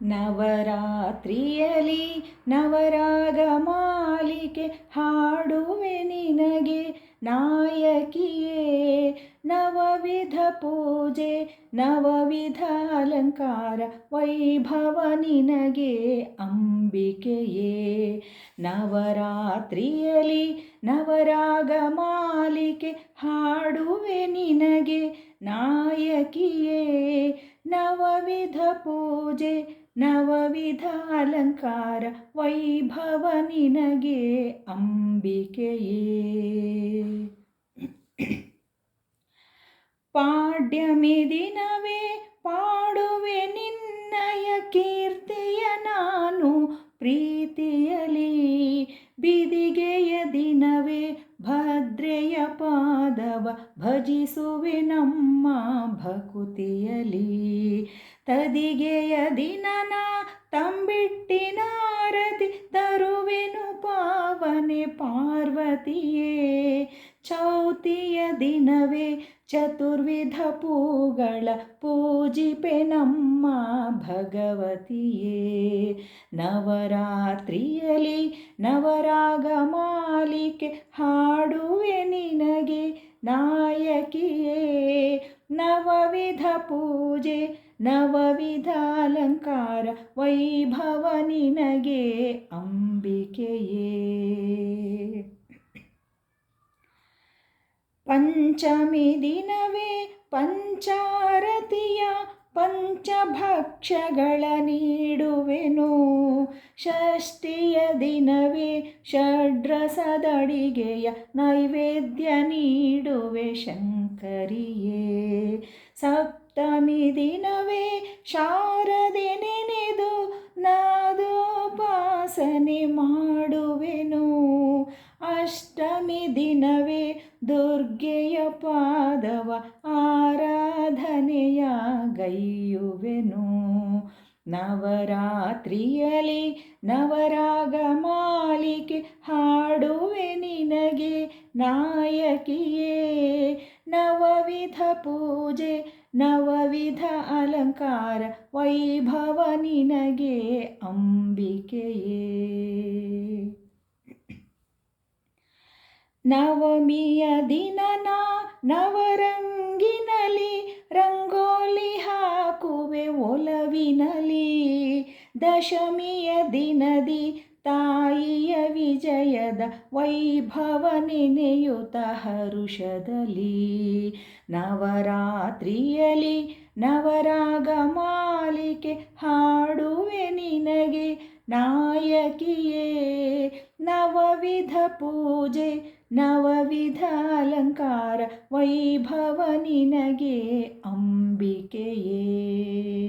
ನವರಾತ್ರಿಯಲಿ ನವರಾಗ ಮಾಲಿಕೆ ಹಾಡುವೆ ನಿನಗೆ ನಾಯಕಿಯೇ. ನವವಿಧ ಪೂಜೆ ನವವಿಧ ಅಲಂಕಾರ ವೈಭವ ನಿನಗೆ ಅಂಬಿಕೆಯೇ. ನವರಾತ್ರಿಯಲಿ ನವರಾಗ ಮಾಲಿಕೆ ಹಾಡುವೆ ನಿನಗೆ ನಾಯಕಿಯೇ. ನವವಿಧ ಪೂಜೆ ನವವಿಧ ಅಲಂಕಾರ ವೈಭವ ನಿನಗೆ ಅಂಬಿಕೆಯೇ. ಪಾಡ್ಯಮಿ ದಿನವೇ ಪಾಡುವೆ ನಿನ್ನಯ ಕೀರ್ತಿಯ ನಾನು ಪ್ರೀತಿಯಲಿ. ಬಿದಿಗೆಯ ದಿನವೇ ಭದ್ರೆಯ ಪಾದವ ಭಜಿಸುವೆ ನಮ್ಮ ಭಕುತಿಯಲಿ. ತದಿಗೆಯ ದಿನನ ತಂಬಿಟ್ಟಿನಾರತಿ ತರುವೆನು ಪಾವನೆ ಪಾರ್ವತಿಯೇ. ಚೌತಿಯ ದಿನವೇ ಚತುರ್ವಿಧ ಪೂಗಳ ಪೂಜಿಪೆ ನಮ್ಮ ಭಗವತಿಯೇ. ನವರಾತ್ರಿಯಲಿ ನವರಾಗ ಮಾಲಿಕೆ ಹಾಡುವೆ ನಿನಗೆ ನಾಯಕಿಯೇ. ನವವಿಧ ಪೂಜೆ ನವವಿಧ ಅಲಂಕಾರ ವೈಭವ ನಿನಗೆ ಅಂಬಿಕೆಯೇ. ಪಂಚಮಿ ದಿನವೇ ಪಂಚಾರತಿಯ ಪಂಚಭಕ್ಷಗಳ ನೀಡುವೆನು. ಷಷ್ಠಿಯ ದಿನವೇ ಷಡ್ರಸದಡಿಗೆಯ ನೈವೇದ್ಯ ನೀಡುವೆ ಶಂಕರಿಯೇ. ಸಪ್ತಮಿ ದಿನವೇ ಶಾರದೆ ನೆನೆದು ನಾದೋಪಾಸನೆ ಮಾಡುವೆನು. ಅಷ್ಟಮಿ ದಿನವೇ ದುರ್ಗೆಯ ಪಾದವ ಆರಾಧನೆಯ ಗೈಯುವೆನು. ನವರಾತ್ರಿಯಲಿ ನವರಾಗ ಮಾಲಿಕೆ ಹಾಡುವೆ ನಿನಗೆ ನಾಯಕಿಯೇ. ನವವಿಧ ಪೂಜೆ ನವವಿಧ ಅಲಂಕಾರ ವೈಭವ ನಿನಗೆ ಅಂಬಿಕೆಯೇ. ನವಮಿಯ ದಿನನ ನವರಂಗಿನಲಿ ರಂಗೋಲಿ ಹಾಕುವೆ ಒಲವಿನಲಿ. ದಶಮಿಯ ದಿನದಿ ತಾಯಿಯ ವಿಜಯದ ವೈಭವ ನೆನೆಯುತ್ತ ಹರುಷದಲ್ಲಿ. ನವರಾತ್ರಿಯಲಿ ನವರಾಗ ಮಾಲಿಕೆ ಹಾಡುವೆ ನಿನಗೆ ನಾಯಕಿಯೇ. ನವವಿಧ ಪೂಜೆ ನವವಿಧ ಅಲಂಕಾರ ವೈಭವ ನಿನಗೆ ಅಂಬಿಕೆಯೇ.